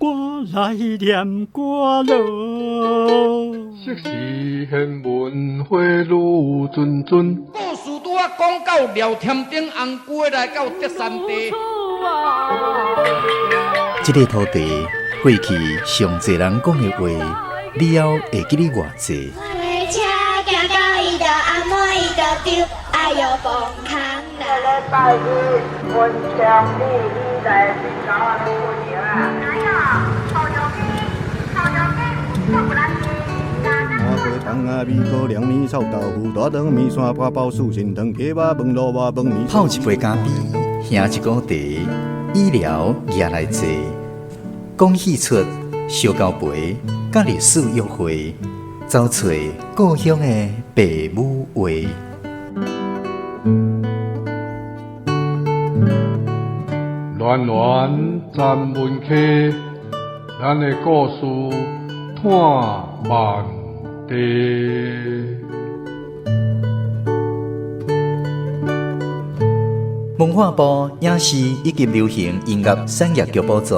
我来念歌咯。昔时贤文花女谆谆，故事拄啊讲到廖添丁红龟来到德山地。这个土地过去上侪人讲的话，你还会记得偌济？车行到伊就阿妹伊就丢，哎哟崩空啦！礼拜日文昌你来去搞啊过年啊？哪有？好牛逼，好牛逼，做不来去。麻婆汤啊，米糕、凉面、臭豆腐、大肠面线、八宝酥、心汤、鸡肉饭、萝卜饭、面。泡一杯咖啡，兄一锅茶，医疗也来坐。讲戏出烧交陪，甲历史约会，找找故乡的爸母话。暖暖站门客，咱的故事探万地。文化部影视以及流行音乐产业局补助，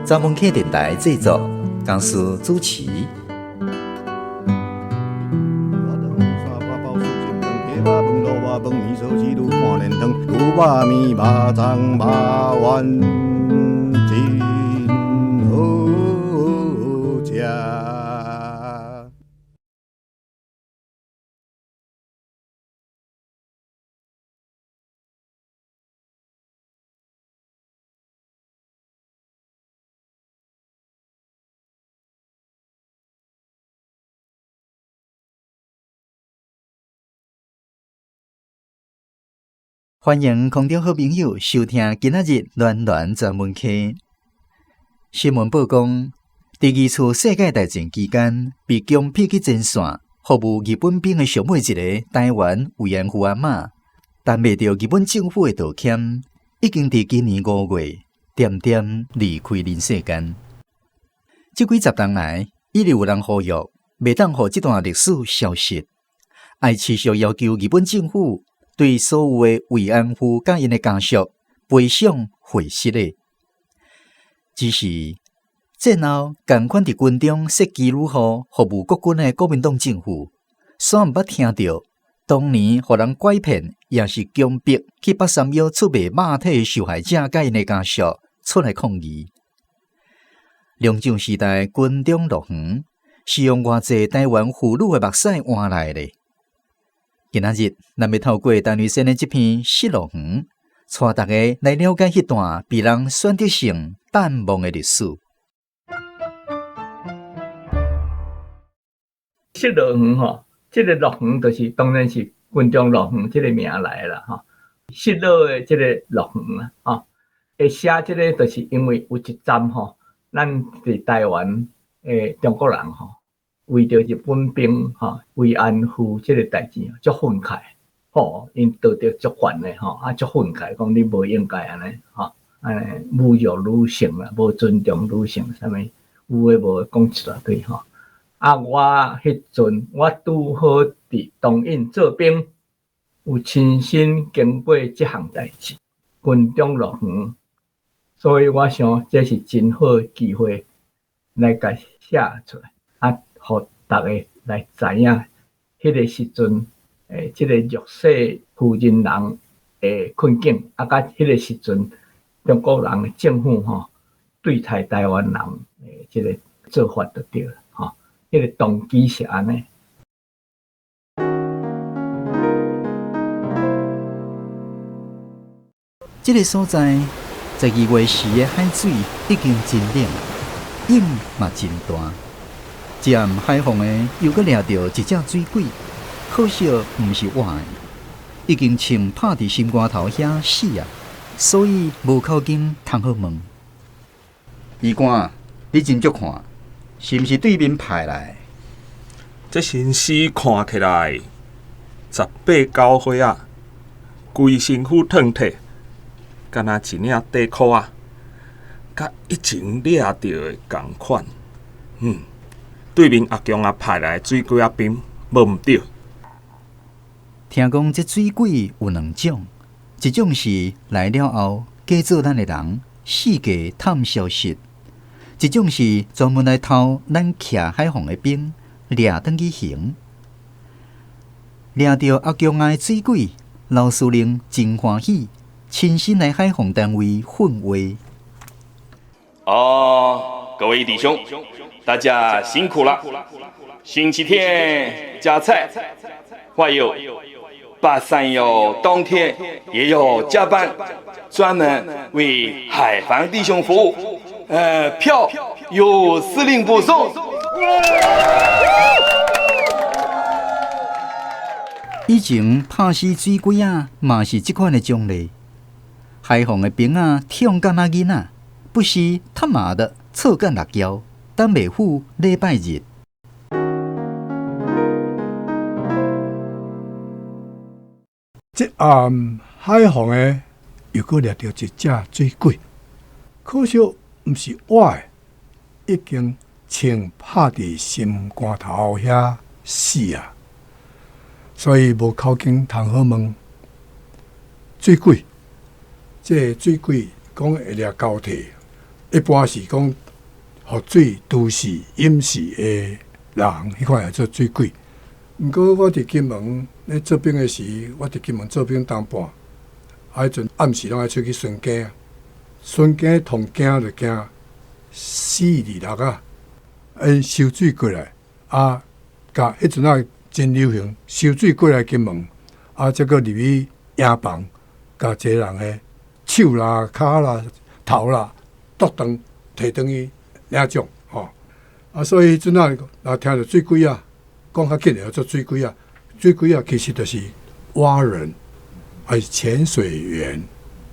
查门客电台制作，公司主持。饭面烧鸡肚看连汤，牛肉面、肉粽、肉丸，真好食。欢迎空中好朋友收听今仔日暖暖专门客。新闻报讲，第二次世界大战期间，被强迫去前线服务日本兵的上尾一个台湾慰安妇阿嬷，但未着日本政府的道歉，已经伫今年5月点点离开人世间。这几十年来，一直有人呼吁，袂当互这段历史消失，爱持续要求日本政府对所有的慰安妇甲因的家属赔偿毁失的。只是战后同款伫军中设基如何服务国军的国民党政府，煞毋捌听到当年互人拐骗，也是强迫去北三腰出卖肉体的受害者甲因的家属出来抗议。两蒋时代军中落园是用偌济台湾妇女的目屎换来的。今仔日，咱要透过陈瑞生的这篇《失乐园》，带大家来了解迄段被人选择性淡忘的历史。失乐园吼，这个乐园就是当然是军中乐园这个名来啦哈。失乐的这个乐园啊，会写这个就是因为有一站吼，咱伫台湾诶中国人吼。为着日本兵慰安妇这个代志，足愤慨，因得到足悬的足愤慨，讲你无应该安尼，安尼侮辱女性啦，无尊重女性，啥物有诶无讲一大堆我迄阵我拄好伫东引做兵，有亲身经过这项代志，军中乐园，所以我想这是真好诶机会来甲写出来。互大家来知影，迄个时阵，即个弱势妇人人诶困境，甲迄个时阵中国人诶政府对待台湾人诶即个做法就对了迄个动机是安尼。这个所在，12月时的海水已经真冷，影嘛真大。这暗海防的又搁掠到一只水鬼，可惜毋是活的，已经浸拍伫心肝头遐死啊，所以无口径通好问。医官，你真足看，是毋是对面派来？这身躯看起来18、9岁啊，规身躯烫体，敢若一领短裤啊，甲以前掠到的同款。对面阿强啊派来水鬼啊兵，无毋对。听讲这水鬼有2种，一种是来了后假做咱的人，四界探消息；这种是专门来偷咱徛海防的兵掠转去行。掠到阿强的水鬼，老司令真欢喜，亲身来海防单位训话。各位弟兄，大家辛苦了。星期天加菜，还有八三幺当天也要加班，专门为海防弟兄服务。票由司令部送。以前拍死水鬼啊，嘛是这款的奖励。海防的兵啊，跳干那囡仔，不是他妈的错干辣椒，等袂赴礼拜日。这暗海防的又搁掠到一只水鬼，可惜毋是我的，已经穿拍伫心肝头遐死啊！所以无靠近通好问水鬼。这水鬼讲会掠交替，一般是讲河水都市淹死的人，迄款叫做水鬼。毋过我伫金门咧做兵的时，我伫金门做兵当半，迄阵暗时拢爱出去巡检，巡检同惊就惊426啊！因收水过来啊，甲迄阵啊真流行收水过来金门啊，则个入去营房，甲一个人的手啦、骹啦、头啦剁断，摕转去领奖吼。啊，所以阵啊，若听着水鬼啊，讲较紧的叫做水鬼啊，水鬼啊，其实就是蛙人，还是潜水员，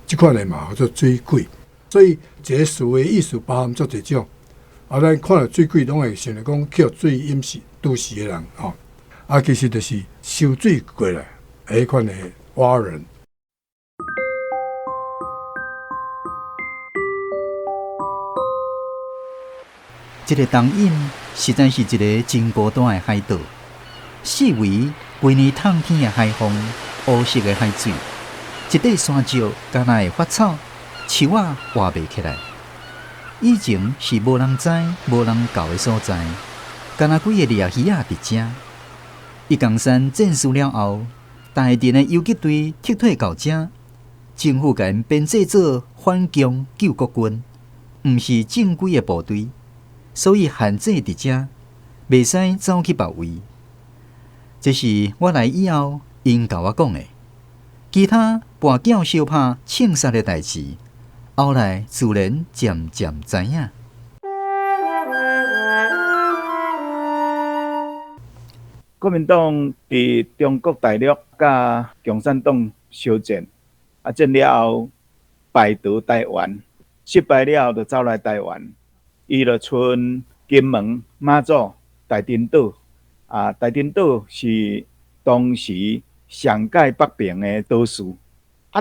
即款的嘛叫做水鬼。所以一个词的意思包含足侪种。啊，咱看到水鬼，拢会想着讲去水淹死都市的人吼。啊，其实就是收水过来迄款的蛙人。这个东引实在是一个真孤单的海岛，四围规年透天的海风，乌色的海水，一块山石敢若会发草，树仔活袂起来。以前是无人知、无人教的所在，敢若几个掠鱼仔伫遮。一江山战死了后，大阵的游击队撤退到遮，政府甲因编制做反共救国军，毋是正规的部队，所以限制伫遮，袂使走去别位。这是我来以后因甲我讲的，其他跋筊相拍枪杀的代志，后来自然渐渐知影。国民党伫中国大陆甲共产党相战，战了后败逃台湾，失败了后就走来台湾，伊就剩金门、马祖、大陈岛。大陈岛是当时上界北平的岛屿。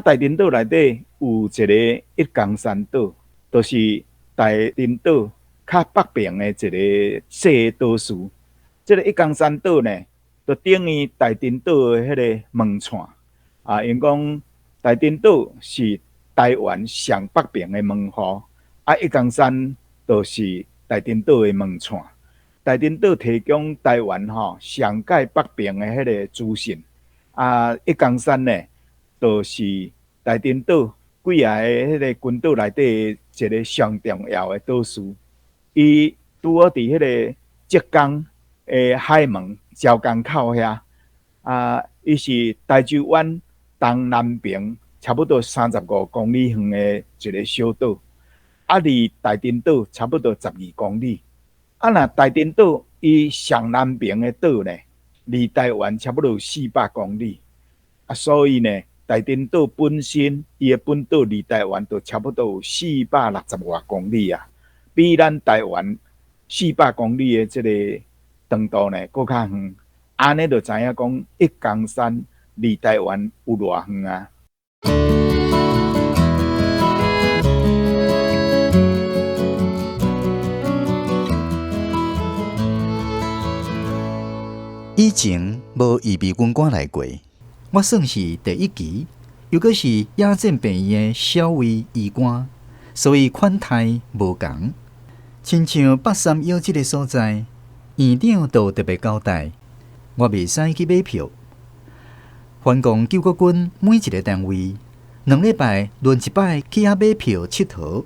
大陈岛内底有一个一江山岛，就是大陈岛较北平的一个小岛屿。这个一江山岛呢，就等于大陈岛的迄个门串。因讲大陈岛是台湾上北平的门户，一江山就是大陈岛的门串。大陈岛提供台湾上界北平的迄个资讯。一江山呢，就是大陈岛几个迄个群岛内底一个上重要的岛屿。伊拄好伫迄个浙江的海门礁港口遐。伊是台州湾东南边差不多35公里远的一个小岛，离大陈岛差不多12公里。若大陈岛伊上南边的岛呢，离台湾差不多有400公里。所以呢，大陈岛本身伊的本岛离台湾就差不多有460多公里啊，比咱台湾400公里的这个长度呢，搁较远。安尼就知影讲，一江山离台湾有偌远啊！以前无预备军官来过，我算是第一期，又阁是野战病院的小尉医官，所以款待无共。亲像北三腰即个所在，院长都特别交代，我袂使去买票。反共救国军每一个单位2礼拜轮一摆去遐买票佚佗，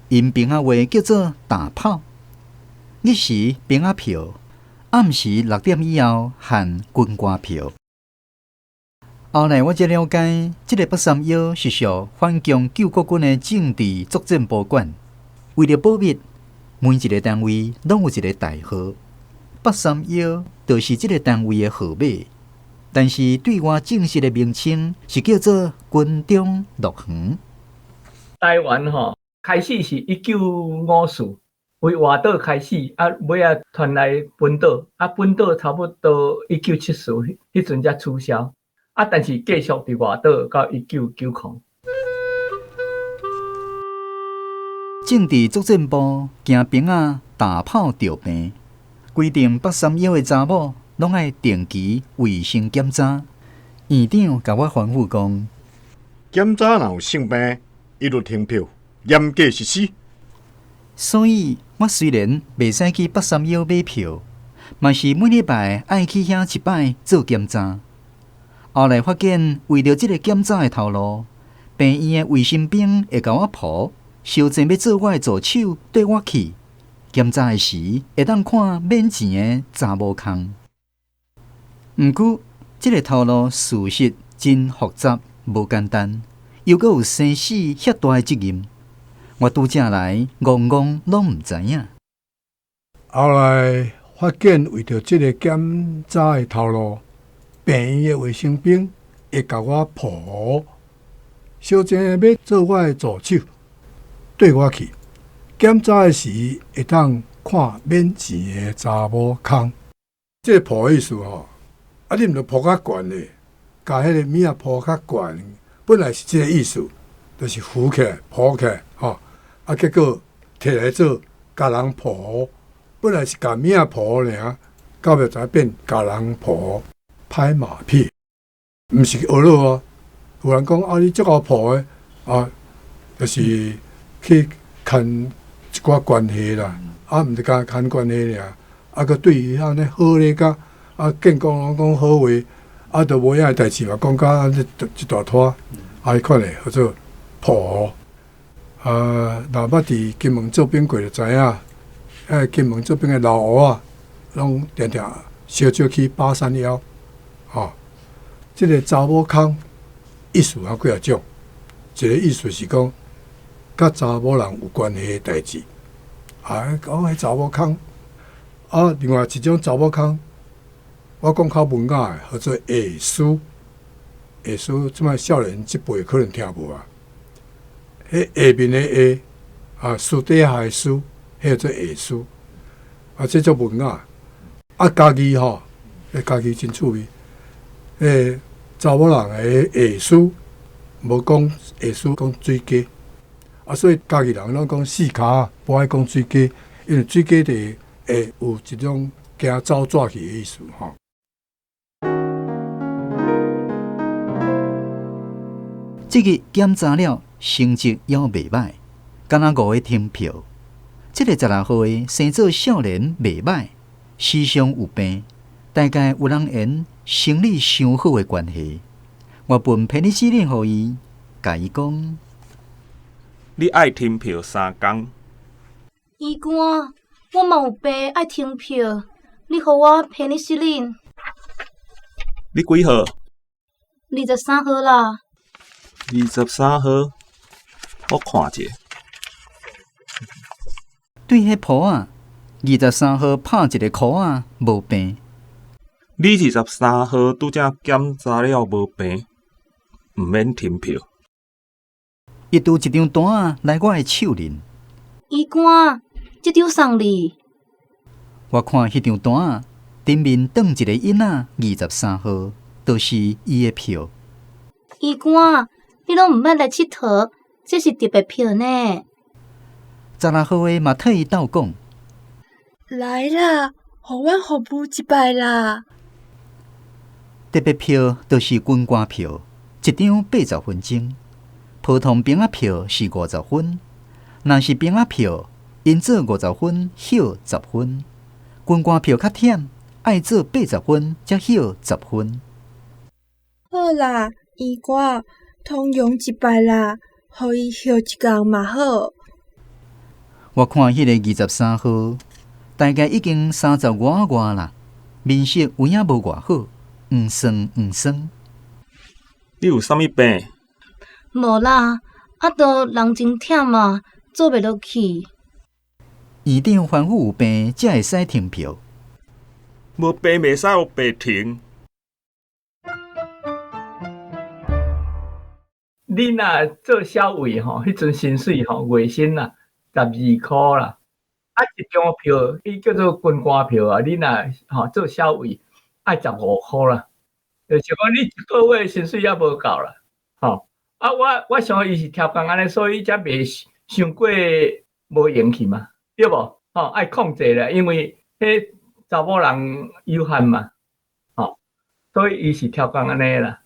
因平仔话叫做打炮。日时平仔票，暗时6点以后含军歌票。后来我才了解，这个北三腰是属反共救国军的政治作战部管，为了保密，每一个单位拢有一个代号。北三腰就是这个单位的号码，但是对外正式的名称是叫做军中乐园。台湾开始是1954，为外岛开始，尾啊传来本岛，本岛差不多1970，迄阵才取消。但是继续伫外岛到1990。政治作战部惊兵仔打炮着病，规定北三腰的查某拢爱定期卫生检查。院长甲我吩咐讲，检查若有性病，一律停票，严格实施。所以我虽然袂使去北三腰买票，嘛是每礼拜爱去遐一摆做检查。后来发现，为了这个检查的头路，病院的卫生兵会甲我抱，小钱要做我的助手，缀我去检查的时，会当看免钱的查某空。毋过，这个头路事实真复杂，无简单，又阁有生死遐大的责任，我拄则来戆戆拢毋知影。后来发现，为着这个检查的头路，病院的卫生兵会甲我抱，小钱要做我的助手，缀我去检查的时，会当看免钱的查某空。这个抱意思你毋着抱较悬嘞，甲迄个物抱较悬，本来是这个意思，就是扶起来、抱起来，结果摕来做甲人抱，本来是甲物抱尔，到尾才变甲人抱。拍马屁，毋是学了有人讲你足够抱的就是去牵一寡关系啦，毋是干牵关系尔，佮对伊安尼好咧，甲见讲讲好话，都无影代志嘛，讲甲一大拖，伊看咧叫做抱。若捌伫金门做兵过就知影，金门做兵的老黑拢常常小少去巴山腰。这个查某空意思有几啊种，一个意思是讲，甲查某人有关系的代志，讲迄查某空，另外一种查某空，我讲较文雅的，叫做下书，下书即摆少年即辈可能听无迄下面的下，书底下的书，迄叫做下书，这叫文雅。家己家己真趣味。查某人的下书，无讲下书讲水鸡，所以家己人拢讲四骹，无爱讲水鸡，因为水鸡伫有一种惊走纸去的意思这个检查了，成绩也袂歹，敢若5个停票。这个16号的生做少年袂歹，时常有病，大概有人缘。生理上好的关系，我分偏你指令互伊，甲伊讲：你爱停票3工。医官，我嘛有病爱停票，你互我偏你指令。你几号？23号啦。23号，我看者。对迄婆仔，23号拍一个箍仔，无病。你23号拄则检查了无病，毋免停票。伊拄一张单仔来我的手里。医官，这张送你。我看迄张单仔顶面登一个囡仔，23号，就是伊的票。医官，你拢毋捌来佚佗，这是特别票呢。16号的嘛替伊斗讲。来啦，互阮服务一摆啦。特别票就是军歌票，一张80分钟。普通兵仔票是50分，若是兵仔票因做50分，歇10分。军官票较忝，爱做80分，才歇10分。好啦，姨哥，通用一摆啦，互伊休一工嘛好。我看迄个23号，大概已经30外啦，面色有影无偌好，黄酸。你有啥物病？无啦，都人真忝啊，做袂落去。院长吩咐有病才会使停票。无病袂使有病停。你若做小尉吼，迄阵薪水吼月薪啦12箍啦，一张票伊叫做军官票啊，你若做小尉爱15箍啦，就是讲你一个月薪水也无够啦，我想伊是超工安尼，所以才袂伤过无用去嘛，对无？爱控制啦，因为迄查某人有限嘛，所以伊是超工安尼啦。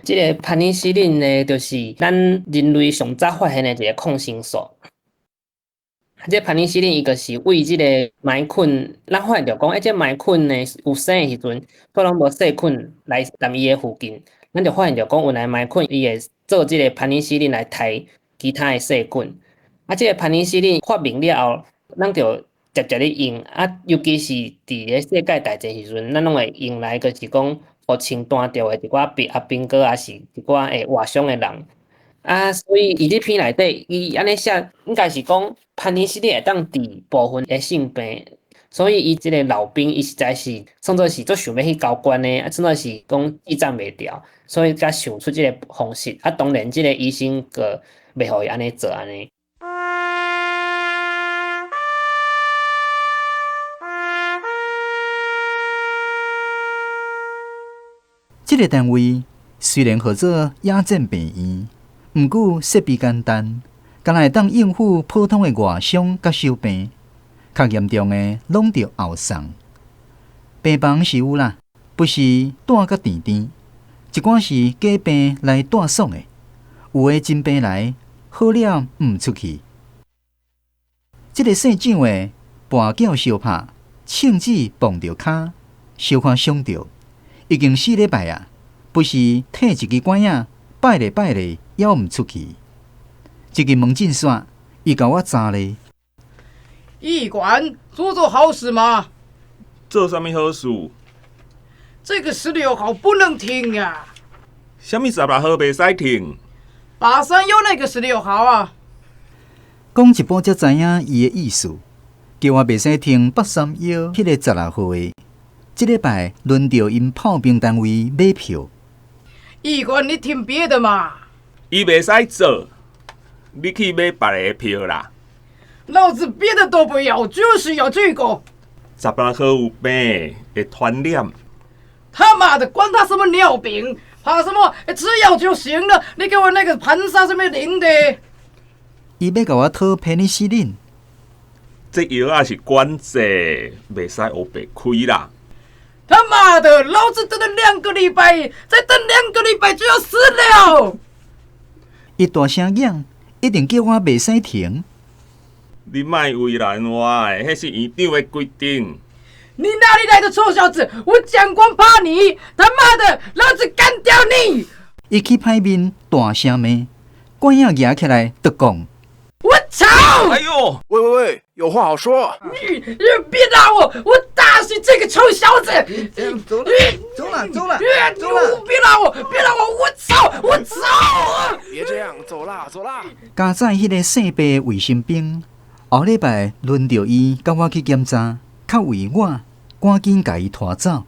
即个盘尼西林呢，就是咱人类上早发现的一个抗生素。这盘尼西林伊就是为即个霉菌，咱发现着讲，这霉菌呢有生的时阵，可能无细菌来踮伊的附近，咱就发现着讲，原来霉菌伊会做即个盘尼西林来杀其他的细菌。这个盘尼西林发明了后，咱就直接咧用，尤其是伫咧世界大战时阵，咱拢会用来就是讲。互清单着的一寡兵哥，也是一寡会活伤的人所以伊这篇内底，伊安尼写，应该是讲盘尼西林会当治部分的性病，所以伊即个老兵，伊实在是算作是足想要去交关的，真的是讲记账袂掉，所以才想出即个方式。当然，即个医生个袂互伊安尼做安尼。这个单位虽然号做野战病院，毋过设备简单，敢若会当应付普通的外伤甲小病，较严重的拢着后送。病房是有啦，不是带甲甜甜，一寡是假病来带爽的，有的真病来好了毋出去。这个姓蒋的跋筊相拍，枪子碰着骹，小可伤着。已经4礼拜啊，不是摕一支管仔摆咧，还毋出去。一支门禁线，伊甲我查咧。医馆做好事吗？做啥物好事？这个16号不能停呀！啥物16号袂使停？巴山有那个16号啊！讲一步才知影伊的意思，叫我袂使停北山腰迄个16号的。这礼拜轮到因炮兵单位买票。医馆你听别的嘛。伊袂使做，你去买别个票啦。老子别的都不要，就是要这个。16号有病会传染。他妈的，管他什么尿病，怕什么？吃药就行了。你给我那个盘沙什么零的。伊要甲我讨便宜西林。这药啊是管制，袂使黑白开啦。他妈的，老子等了2个礼拜，再等2个礼拜就要死了！伊大声嚷，一定叫我袂使停。你莫为难我的，迄是院长的规定。你哪里来的臭小子？我蒋光怕你！他妈的，老子干掉你！伊去歹面，大声骂，管仔举起来就讲。我操！哎呦，喂，有话好说。你别打我！我打死这个臭小子！走了，别打我！我操！别这样，走啦！加载迄个姓白的卫生兵，后礼拜轮到伊甲我去检查，较为我赶紧甲伊拖走。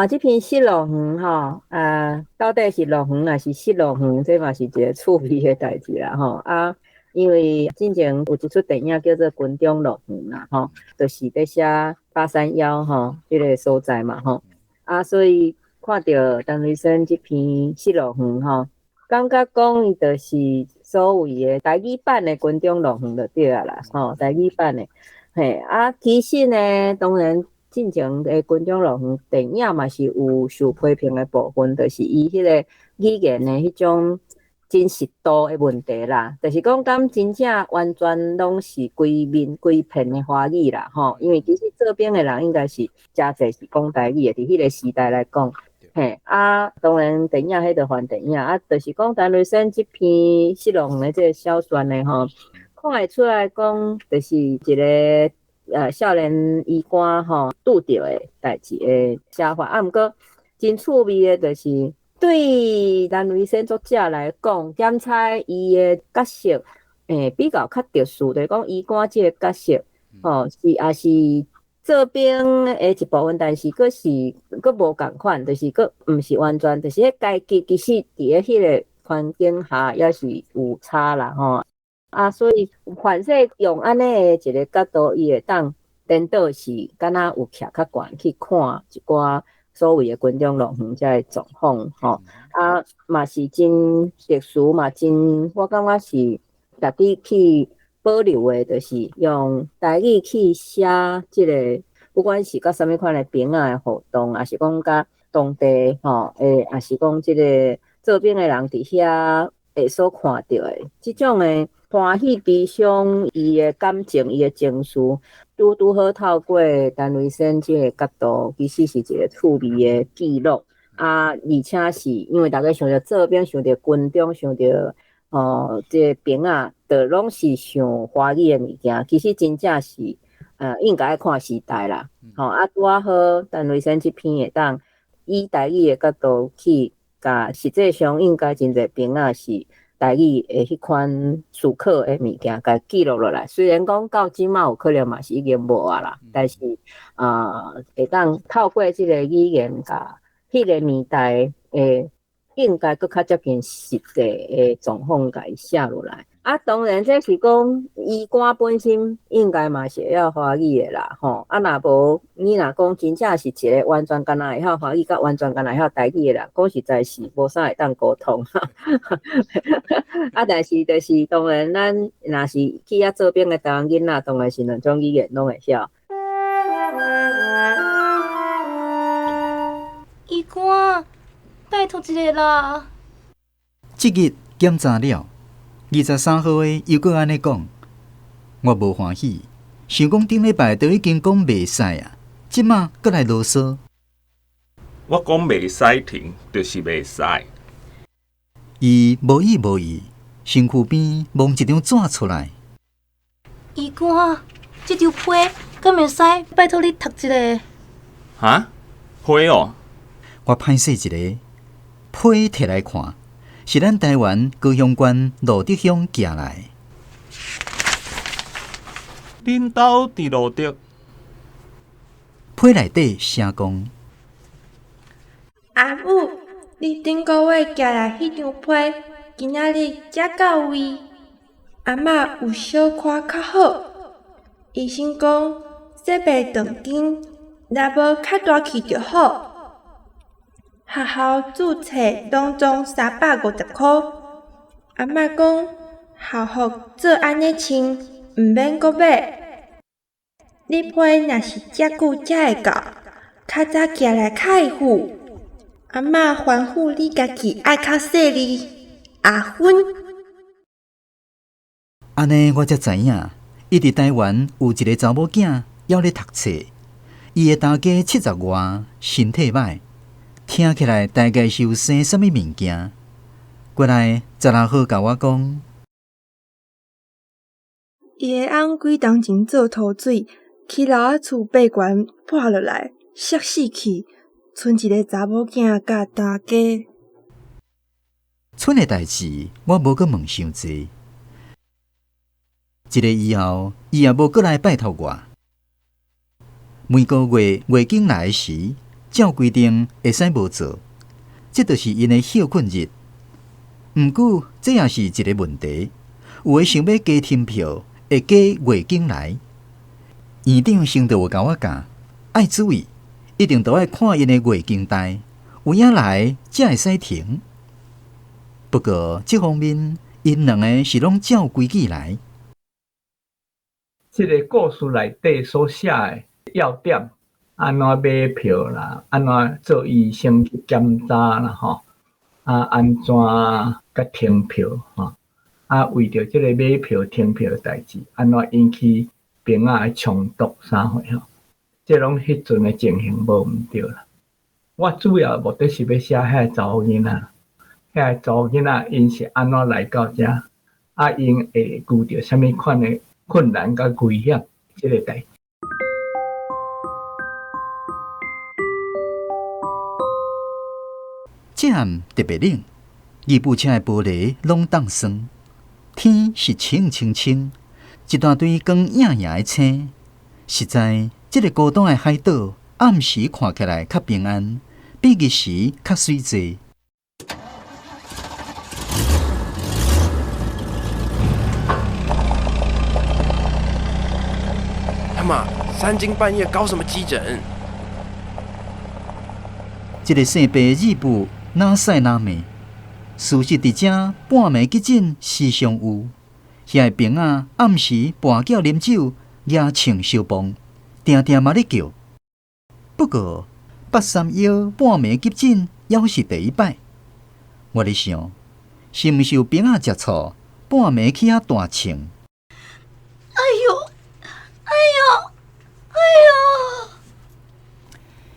这篇失落园吼，到底是落园还是失落园，这嘛是一个趣味的代志啦吼因为之前有一出电影叫做《军中乐园》啦吼，就是在写831吼这个所在嘛吼所以看到陈瑞生这篇失落园吼，感觉讲伊就是所谓的台语版的《军中乐园》就对啊啦吼，台语版的其实呢，当然。进前的军中乐园电影嘛是有受批评的部分，就是伊迄个语言的迄种真实度的问题啦，就是讲敢真正完全拢是规片的华语啦吼，因为其实这边的人应该是真侪是讲台语的，伫迄个时代来讲，嘿当然电影迄个换电影就是讲陈瑞生这篇《失落园》的这个小说呢吼，看会出来讲就是一个少年医官吼拄着的代志的写法，毋过真趣味的就是对陈瑞生作者来讲，检采伊的角色比较较特殊，就是讲医官这个角色吼是也是这边的一部分，但是佫无共款，就是佫毋是完全，就是迄家己其实伫咧迄个环境下也是有差啦吼。所以反正用安尼的一个角度，伊会当颠倒是敢若有徛较悬去看一寡所谓的军中乐园遮个状况吼。嘛是真特殊嘛，真我感觉是家己去保留的，就是用台语去写即个，不管是甲啥物款的兵仔的互动，还是讲甲当地吼还是讲即个这边的人伫遐会所看到的即种的欢喜悲伤，伊的感情，伊的情绪，拄好透过陈瑞生即个角度，其实是一个趣味的记录而且是因为大家想着这边，想着军中，想着这兵仔，都拢是想华语的物件，其实真正是应该看时代啦。拄好陈瑞生这篇会当以台语的角度去甲实际上应该真侪兵仔是台语的迄款思考的物件，甲记录落来。虽然讲到即马有可能嘛是已经无啊啦，但是会当透过即个语言甲迄个年代应该佫较接近实际的状况甲伊写落来。当然这是讲医官本身应该嘛是会晓华语的啦吼。若无你若讲真正是一个完全干那会晓华语，甲完全干那会晓台语的啦，讲实在是无啥会当沟通。但是就是当然，咱若是去做兵的台湾囡仔，当然是两种语言拢会晓。医官，拜托一个啦！即日检查了，23号的又搁安尼讲，我无欢喜，想讲顶礼拜都已经讲袂使啊，即马搁来啰嗦。我讲袂使停，就是袂使。伊无意无意，身躯边摸一张纸出来。医官，这张批敢袂使拜托你读一个？哈？批哦？我歹势一个，批摕来看，是咱台湾高雄县路德乡寄来。恁兜伫路德？批内底写讲：阿母，你顶个月寄来迄张批，今仔日才到位。阿嬷有小可较好，医生讲说袂长紧，若无较大气就好。学校注册拢总350箍。阿嬷讲校服做安尼穿，毋免阁买。你批若是遮久才会到，较早寄来较会付。阿嬷吩咐你家己爱较细腻，阿芬。安尼我才知影，伊伫台湾有一个查某囝要咧读册，伊的大家70外，身体歹，听起来大概是有生啥物物件。过来16号甲我讲，伊的翁几冬前做土水，去老仔厝背悬破落来，摔死去，剩一个查某囝甲大家。剩的代志我无阁问伤济。一个以后，伊也无过来拜托我。每个月月经来时，照规定会使无做，这就是因的休困日。毋过，这也是一个问题。有诶想要加添票，会加月经来。院长先就有甲我讲，爱注意，一定都爱看因的月经带，有影来才会使停。不过，这方面因两个是拢照规矩来。这个故事内底所写的要点，安怎买票啦，安怎做医生去检查啦，安怎甲停票吼，为着即个买票停票诶代志，安怎引起兵仔诶冲突啥货吼？即拢迄阵诶情形无毋对啦。我主要目的是要写遐查某囡仔，遐查某囡仔因是安怎来到遮，因会遇到啥物款诶困难甲危险即个代志。这暗特别冷，二部车的玻璃拢冻酸，天是清清清，一大堆光影影的星。实在，这个孤单的海岛，暗时看起来较平安，比日时较水济。他妈，三更半夜搞什么急诊？这个姓白日部哪屎哪命，事实伫遮半暝急诊时常有。遐个兵仔暗时跋筊啉酒，野唱相帮，定定嘛咧叫。不过831半暝急诊犹是第一摆。我咧想，是毋是有兵仔食醋，半暝去遐大唱？哎呦，哎呦，哎呦！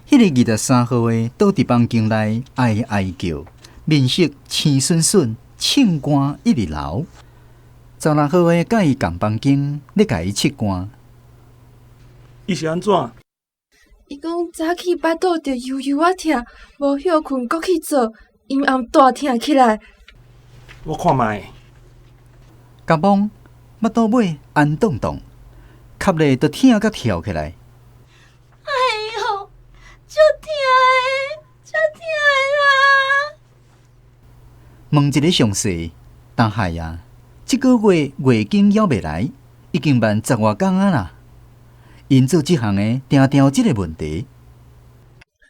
迄个23号的倒伫房间内哀哀叫，面色青顺顺，唱歌一直流。16号的甲伊共房间，咧甲伊试歌。伊是安怎？伊讲早起巴肚着悠悠啊疼，无休困，搁去做，阴暗大疼起来。我看卖。甲懵，腹肚尾安动动，吸咧都疼甲跳起来。哎呦，足疼的，足疼的啦！问一个详细，但害呀，这个月月经还袂来，已经慢10外天啊啦。因做这项的，定定有这个问题。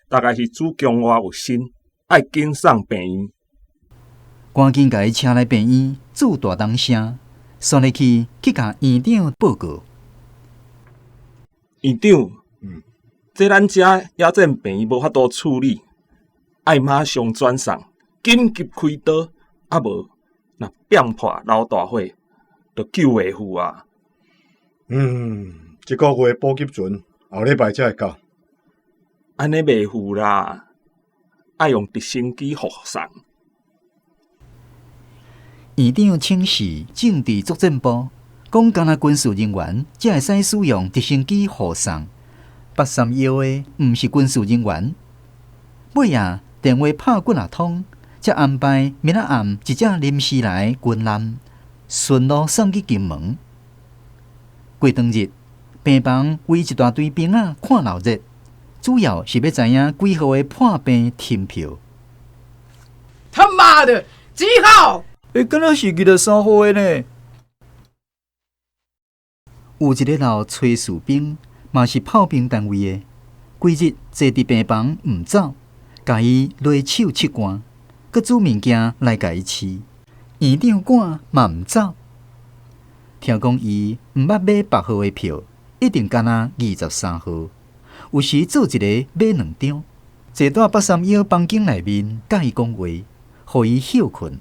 大概是子宫外有心，爱紧送病院。赶紧甲伊请来病院，做大动声，刷入去甲院长报告。院长，这咱遮野战病院无法度处理，爱马上转送，紧急开刀，无若变破流大火，就救袂赴啊。这个月补给船，后礼拜才会到。安尼袂赴啦，爱用直升机护送。院长请示政治作战部，讲干那军事人员才会使使用直升机护送，831的毋是军事人员。尾夜电话拍几啊通，才安排明仔暗一只临时来的军舰顺路送去金门。过当日，病房围一大堆兵仔看闹热，主要是要知影几号的破病停票。他妈的，几号？敢若是23号的呢。有一个老炊事兵，嘛是炮兵单位的，几日坐伫病房毋走，甲伊拉手试汗，佮煮物件来甲伊饲。院长赶嘛毋走，听讲伊毋捌买8号的票，一定干那23号。有时做一个买2张，坐在831房间内面，甲伊讲话，互伊休困。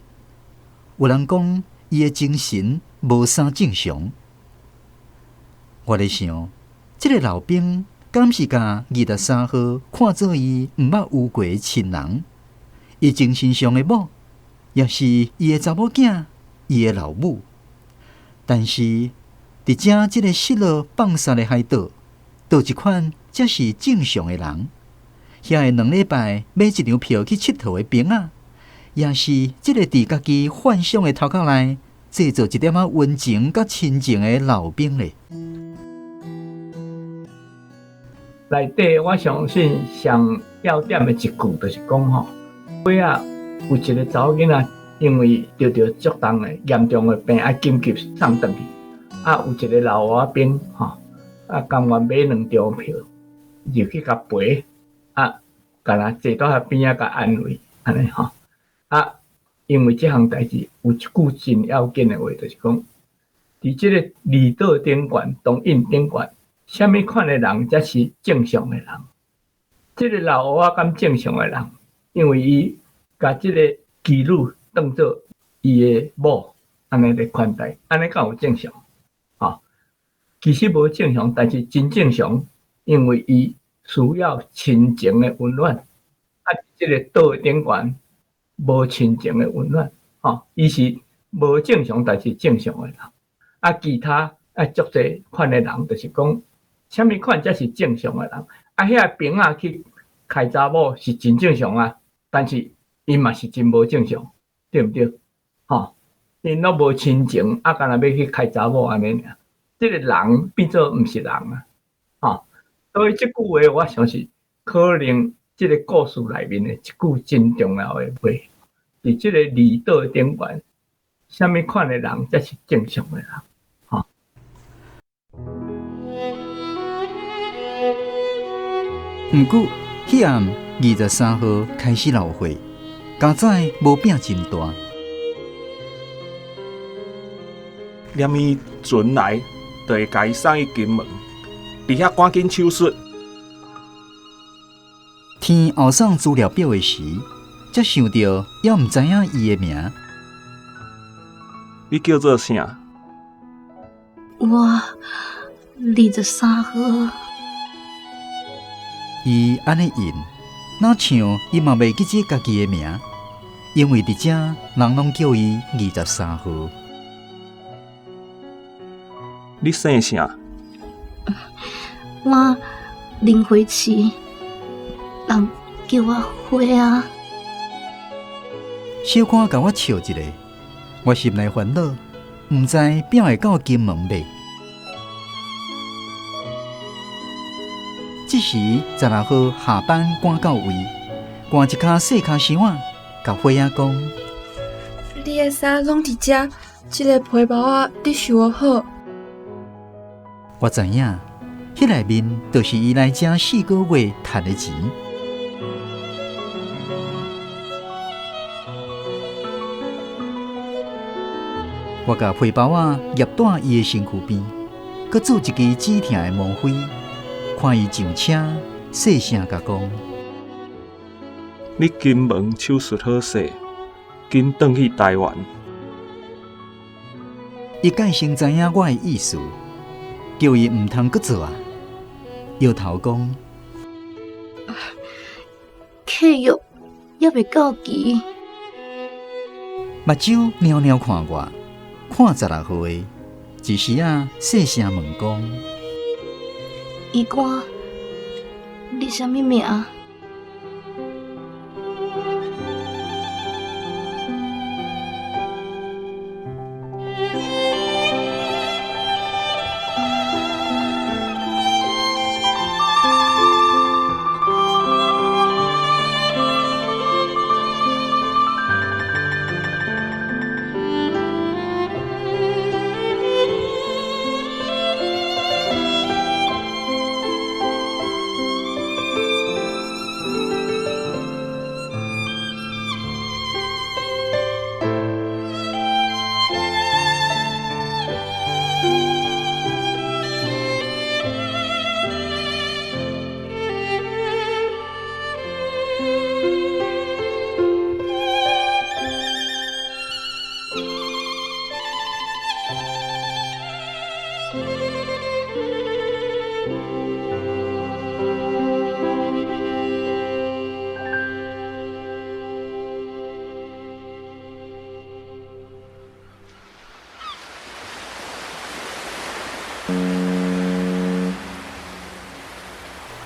有人讲伊的精神无啥正常。我咧想，这个老兵敢是甲23号看做伊毋捌有过的亲人，伊精神上的某，也是伊的查某囝，伊的老母。但是，伫遮这个失落放杀的海岛，倒一款才是正常的人。遐个2礼拜买一张票去佚佗的兵仔，也是这个伫家己幻想的头壳内制造一点仔温情甲亲情的老兵咧。内底我相信上要点的一句就是讲吼，尾啊有一个查某囡仔因为得到足重的严重的病，紧急送转去。有一个老外兵甘愿买2张票，入去甲陪，甲咱坐到遐边仔甲安慰，安尼吼。因为这项代志有一句真要紧的话，就是讲，伫这个离岛顶悬、东印顶悬，什么款的人才是正常的人？这个老乌敢正常的人，因为伊甲这个妓女当做伊的某安尼来款待，安尼敢有正常？其实无正常，但是真正常，因为伊需要亲情的温暖，即个岛的顶悬无亲情的温暖，伊是无正常，但是正常的人。其他足侪款的人，就是讲，啥物款才是正常的人？遐兵去开查某是真正常啊，但是伊嘛是真无正常，对毋对？因都无亲情，干那要去开查某安尼尔。这个人变做毋是人啊！所以即句话，我相信可能即个故事内面的一句真重要的话，是即个离岛顶悬，啥物款的人才是正常的人？毋过，迄暗23号开始闹火，家仔无变真大。念伊船来，就会甲伊送去金门，伫遐赶紧手术。天后送资料表的时，才想到也毋知影伊的名。你叫做啥？我23号。伊安尼应，哪像伊嘛袂记得家己的名，因为伫遮人拢叫伊23号。你姓啥？我林花市，人叫我花啊。小可甲我笑一下，我心内烦恼，毋知变会到金门袂。这时16号下班赶到位，赶一卡细卡箱仔，甲花仔讲：你的衫拢伫遮，这个皮包啊，你收我好。我知影，迄内面就是伊来遮4个月赚的钱。我甲皮包仔夹带伊的身躯边，佮做一支止痛的毛灰，看伊上车，细声甲讲：你金门手术好势，紧转去台湾。伊改先知影我的意思。叫伊毋通阁做啊！摇头讲：契约还未到期。目睭猫猫看我，看16号的，一时啊细声问讲：医官，你啥物名？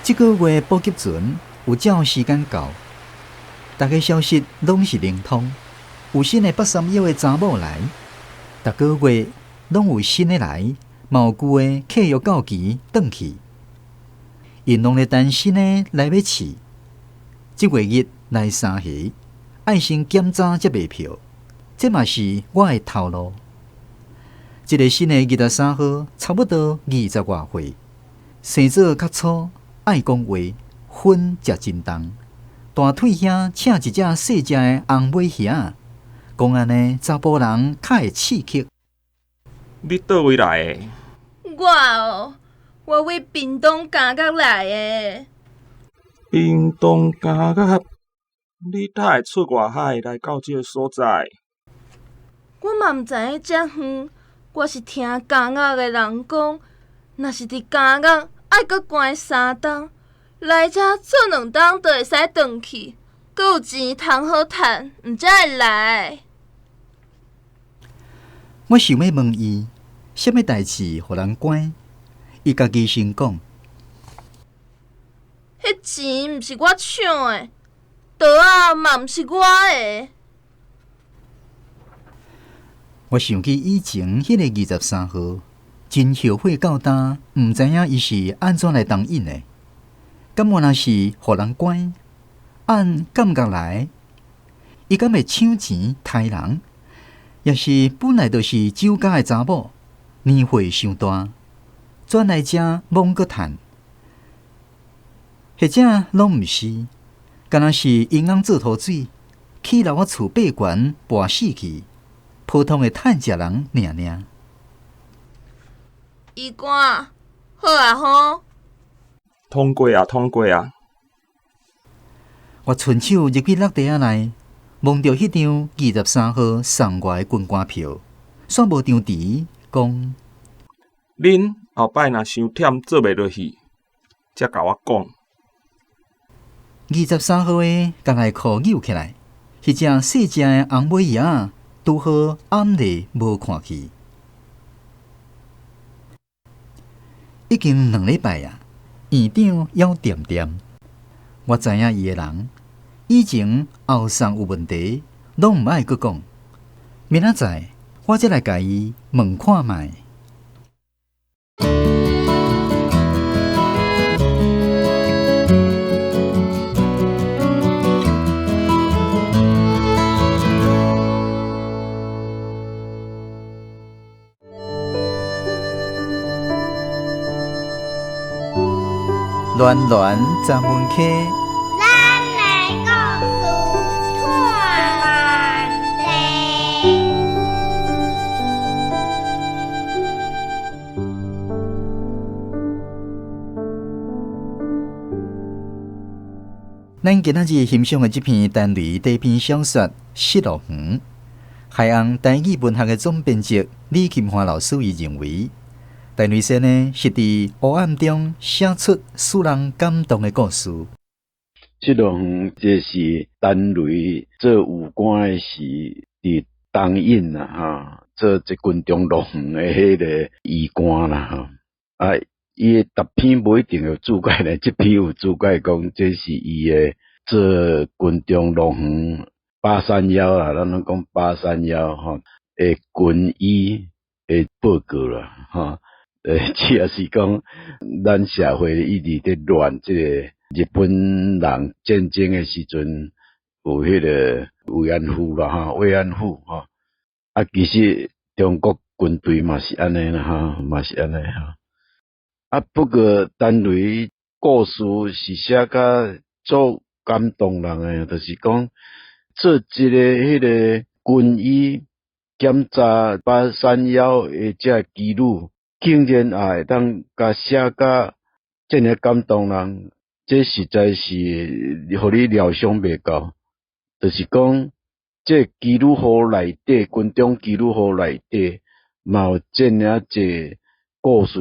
这个月补给船有照时间到，大家消息拢是灵通。有新的83的查某来，逐个月拢有新的来，嘛有旧的契约到期转去。因拢咧等新的来要试。这月日来3下，爱先检查才卖票，这嘛是我的头路。这个新的23号差不多20外岁，生做较粗。爱讲话，粉食真重，大腿遐请一只细只的红尾虾，讲安尼查甫人较会刺激。你倒位来的？我为屏东家角来的。屏东家角，你哪会出外海来到这个所在？我嘛毋知影遮远，我是听监狱的人讲，若是伫监狱爱搁关3冬，来遮做2冬就会使转去，搁有钱通好趁，毋才会来。我想要问伊，什么代志互人关？伊家己先讲。迄钱毋是我抢的，刀仔嘛毋是我的。我想起以前迄个23号，真后悔到呾，毋知影伊是安怎来当印的。敢若若是互人关，按感觉来，伊敢会抢钱杀人？也是本来就是酒家的查某，年岁伤大，转来遮罔搁趁，或者拢毋是，敢若是因翁做土水，去来我厝爬悬跋死去，普通的趁食人尔。医官，好啊吼。通过啊，通过啊！我伸手入去落地仔内，望到迄张23号送我的军官票，煞无张迟，讲：恁后摆若伤忝做袂落去，才甲我讲。23号的甲内裤扭起来，迄只细只的红尾鸭，拄好暗里无看去。已经2礼拜啊，院长还惦惦。我知影伊的人，以前后送有问题，拢毋爱阁讲。明仔载我才来甲伊问看卖。暖暖在门口，咱来故事看万地。咱今仔日欣赏的这篇单类第一篇小说《失乐园》，海洋台语文学的总编辑李金华老师伊认为。陈瑞生呢，是伫黑暗中写出使人感动的故事。失乐园这是陈瑞做武官的时伫东引啦哈，做这军中乐园的迄个医官啦哈。啊，伊的逐篇不一定有注解咧，这篇有注解讲这是伊的做军中乐园831啦，咱拢讲831吼，的军医的报告啦哈。主要是讲，咱社会一直在乱这个日本人战争的时阵，有迄个慰安妇啦哈，慰安妇哈。啊，其实中国军队嘛是安尼啦哈，嘛是安尼哈。啊，不过单类故事是写甲足感动人诶，就是讲做一个迄个军医检查831诶，这记录。竟然也会当甲写甲这么感动人，这实在是互你料想袂到。就是讲，这记录簿内底，军中记录簿内底，嘛有这么济故事，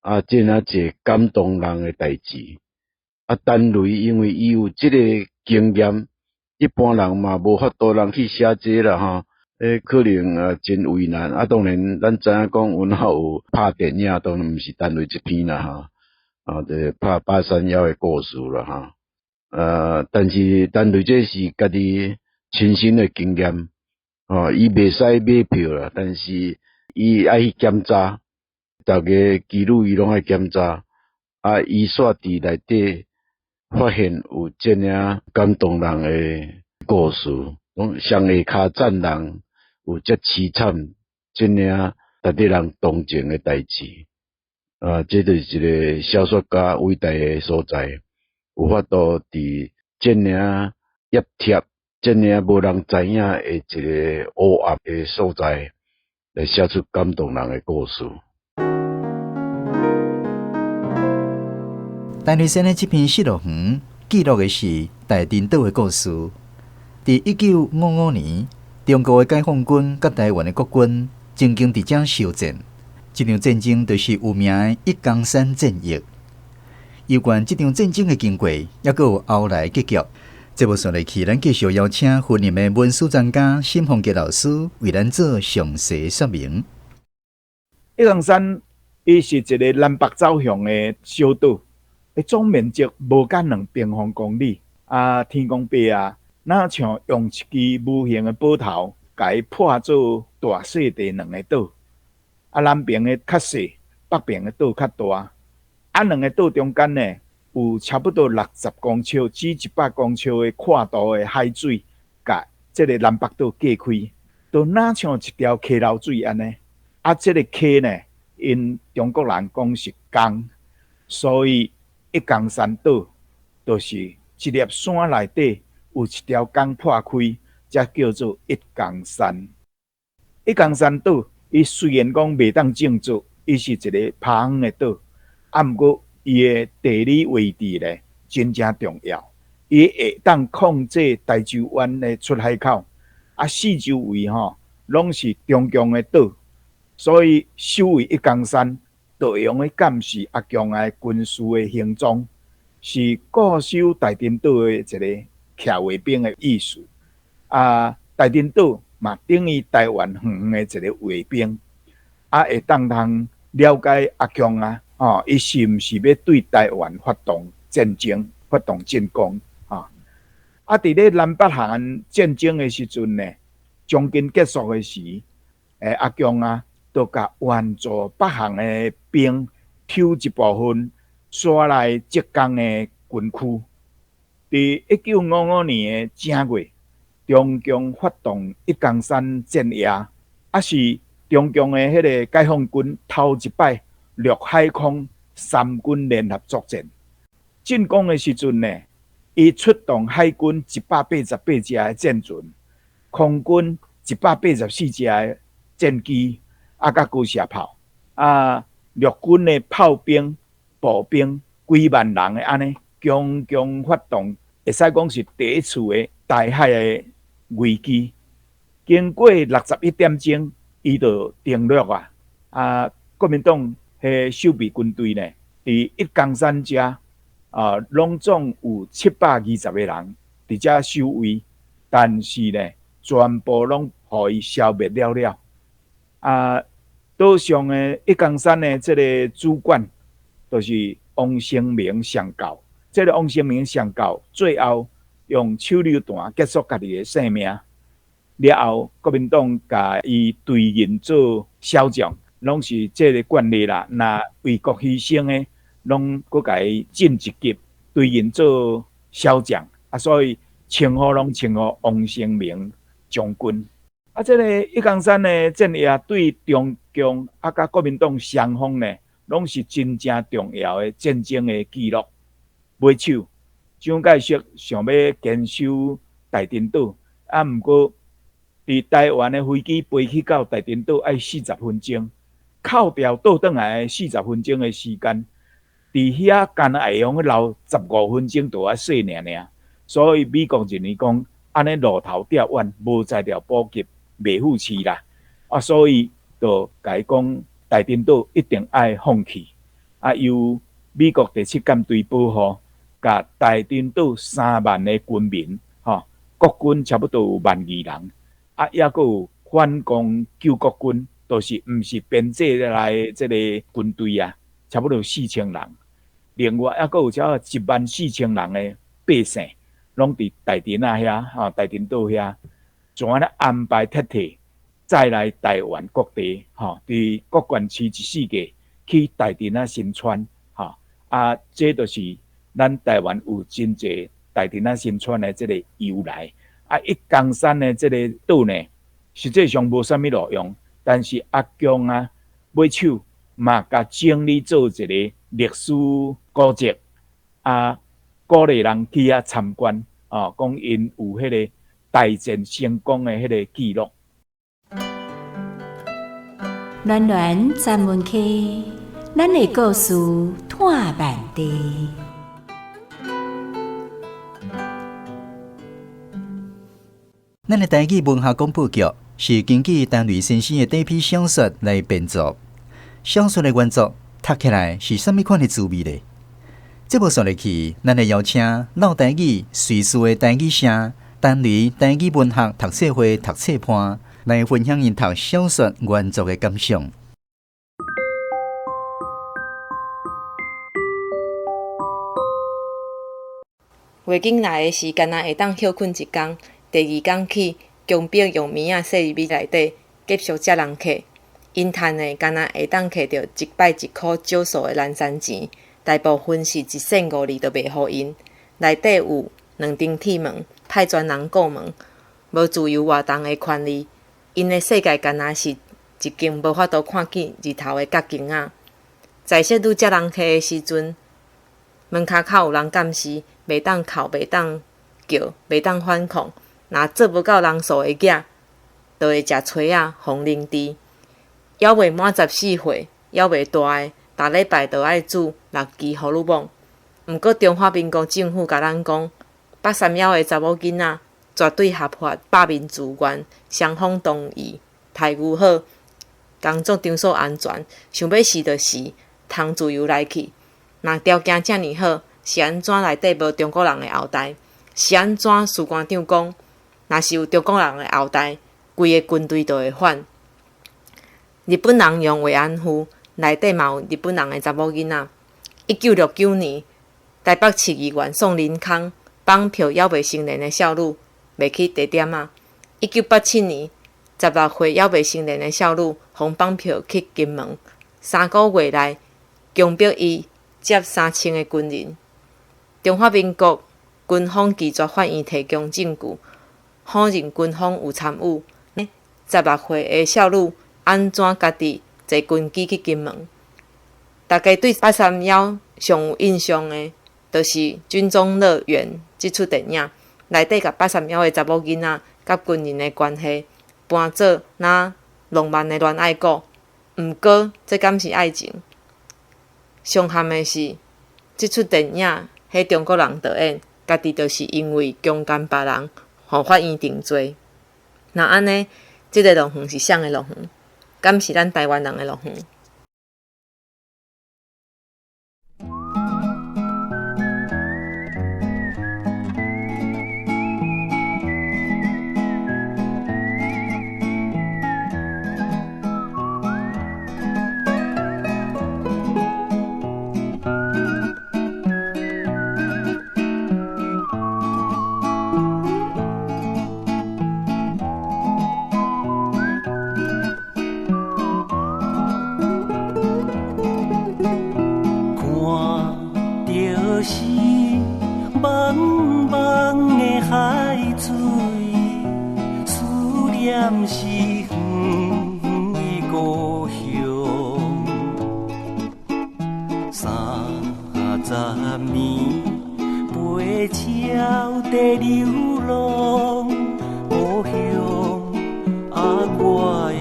啊，这么济感动人的代志。啊，单类因为伊有这个经验，一般人嘛无法度人去写这啦哈。可能真为难啊！当然，咱知影讲，阮还有拍电影，当然毋是单类一篇啦哈。啊，这拍831的故事啦哈。但是单类这是家己亲身的经验，伊袂使买票啦，但是伊爱去检查，逐个记录伊拢爱检查，啊，伊煞伫内底发现有这样感动人的故事，讲上下骹赞人。有遮凄惨，这样值得人同情的代志，这就是一个小说家伟大的所在，有法度伫这样压贴、这样无人知影的一个黑暗的所在，来写出感动人的故事。陈瑞生的这篇《失乐园》记录的是大陈岛的故事。伫1955年，中国的解放军甲台湾的国军曾经伫遮相战，这场战争就是有名的一江山战役。有关这场战争的经过，也佫有后来结局。节目顺利去，咱继续邀请训练的文史专家沈凤吉老师为咱做详细说明。一江山，伊是一个南北走向的小岛，总面积无敢2平方公里。天公伯啊，哪像用一支无形的宝头，甲伊破做大细地2个岛。南边的较小，北边的岛较大。2个岛中间呢，有差不多60公尺至100公尺的跨度的海水，甲这个南北岛隔开，都哪像一条溪流水安尼。这个溪呢，因中国人讲是江，所以一江山岛就是一粒山内底有一条江破开，才叫做一江山。一江山岛，伊虽然讲袂当种植，伊是一个趴远的岛。毋过，伊的地理位置呢，真正重要。伊会当控制台州湾的出海口，四周围拢是中共的岛，所以守卫一江山，就用的监视阿强的军事的行踪，是固守台丁岛的一个徛卫兵的意思。台丁岛嘛等于台湾远的一个卫兵，会当了解阿强伊是毋是要对台湾发动战争、发动进攻？伫咧南北韩战争的时阵呢，将近结束的时，阿强就甲援助北韩的兵抽一部分刷来浙江的军区。伫1955年的正月，中共发动一江山战役，是中共的迄个解放军头一摆陆海空3军联合作战。进攻的时阵呢，伊出动海军188只的战船，空军184只的战机，甲高射炮，陆军的炮兵、步兵几万人的安尼，强发动，会使讲是第一次的大海的危机。经过61点钟，伊就登陆国民党的守备军队呢，伫一江山遮，拢总有720个人伫遮守卫，但是呢，全部拢互伊消灭了了。岛上的一江山的这个主管，就是王生明上校。这个王生明上校最后用手榴弹结束家己的性命。了后，国民党甲伊对任做少将。拢是这个惯例啦，那为国牺牲的，拢搁甲伊进一级，对任做少将，所以称呼拢称呼王生明将军。这个一江山的战役对中共甲国民党双方呢，拢是真正重要的战争的记录。买手蒋介石想要坚守台丁岛，毋过伫台湾的飞机飞去到台丁岛要40分钟。扣掉倒转来的40分钟的时间，伫遐干会用留15分钟就洗尔，所以美国认为讲安尼路头钓远，无材料补给，袂付气啦。所以就甲伊讲台丁岛一定爱放弃。由美国第7舰队保护，甲台丁岛3万的军民，国军差不多有12000人，也佫有反攻救国军。就是毋是编制来这个军队差不多4000人，另外还佫有超14000人的百姓，拢伫台丁遐，台丁岛遐，怎啊安排彻底，再来台湾各地，伫各县市14个去台丁新村，这就是咱台湾有真济台丁新村的这个由来。一江山的这个岛呢，实际上无啥物路用。但是阿强买手嘛，甲整理做一个历史古迹，鼓励人去遐参观，讲因有迄个大战成功的迄个记录。暖暖咱们去，咱的故事探万地。咱的台语文学广播剧是根据陈雷先生的第一篇小说来编作。小说的原作读起来是甚物款的滋味呢？节目说落去，咱会邀请老台语随时的台语声陈雷台语文学读册会读册班来分享因读小说原作的感想。月经来的时，干那会当休困一天，第二天起，强迫用棉仔洗入米内底，继续接人客。因趁的干那会当摕到1摆1箍少数的蓝山钱，大部分是1仙5厘都卖互因。内底有2张铁门，派专人顾门，无自由活动的权利。因的世界干那是一间无法度看见日头的角间仔。在小拄接人客的时阵，门骹口有人监视，袂当哭，袂当叫，袂当反抗。若做不到人数的囝，就会食吹仔、红灵芝。还未满14岁，还未大的，逐礼拜就爱煮6支荷尔蒙。毋过中华民国政府甲咱讲，83岁的查某囡仔绝对合法、百面自愿、双方同意、待遇好、工作场所安全，想要死就死，通自由来去。若条件遮尔好，是安怎内底无中国人的后代？是安怎士官长讲，若是有中国人的后代，规个军队就会反。日本人用慰安妇，内底嘛有日本人的查某囡仔。1969年，台北市议员宋林康绑票还未成年的少女，卖去地点啊。1987年，16岁还未成年的少女，互绑票去金门，3个月内强迫伊接3000个军人。中华民国军方拒绝法院提供证据，否认军方有参与。16岁的少女安怎家己坐军机去金门？大家对83幺上有印象的，就是《军中乐园》这出电影，内底甲83幺的查某囡仔甲军人的关系，搬做那浪漫的恋爱故。毋过，这敢是爱情？上憾的是，这出电影迄中国人导演，家己就是因为强奸别人，互法院定罪。那安尼，这个落园是谁的落园？敢是咱台湾人的落园？是远的故乡，30年陪鸟在流浪，故乡啊，我的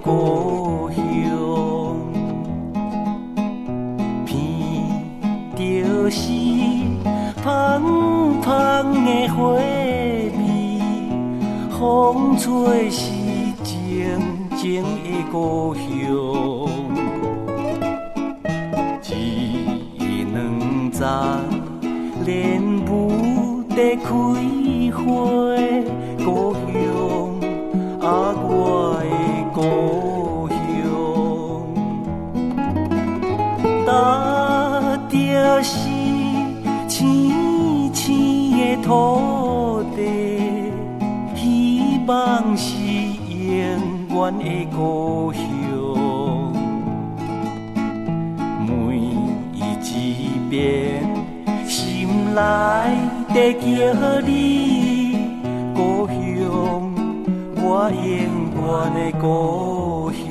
故乡，闻着是香香的花味，风吹是静静的故乡，一两丛莲雾在开花，故乡啊，我的故乡，踏着是青青的土地，希望是永远的故乡。每一遍心内在叫你，故乡，我永远的故乡。